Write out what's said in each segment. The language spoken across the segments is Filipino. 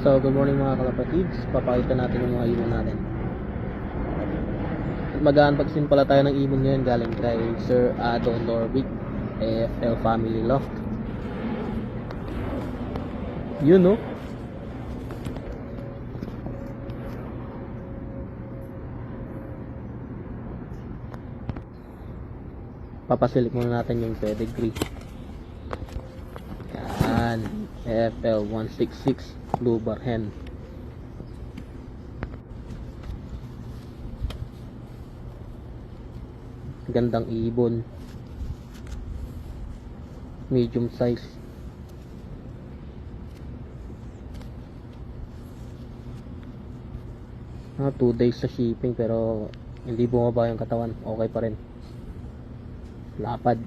So, good morning mga kalapatids. Papakita natin yung mga ibon natin. At mag-unboxing pala tayo ng ibon ngayon galing kay Sir Ado Norvik, AFL Family Loft. Yun, no? Papasilik muna natin yung pedigree. Yan, AFL 166 Blue Bar Hen. Gandang ibon, medium size. 2 days sa shipping pero hindi bumaba yung katawan, okay pa rin. Lapad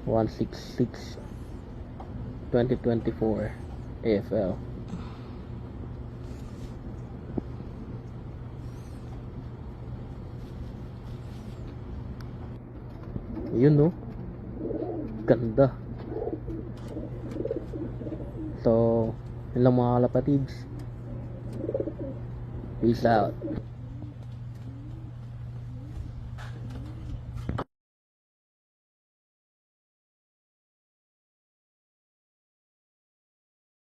166 2024 AFL. Yun, no? Ganda. So, yun lang mga kalapatids. Peace out.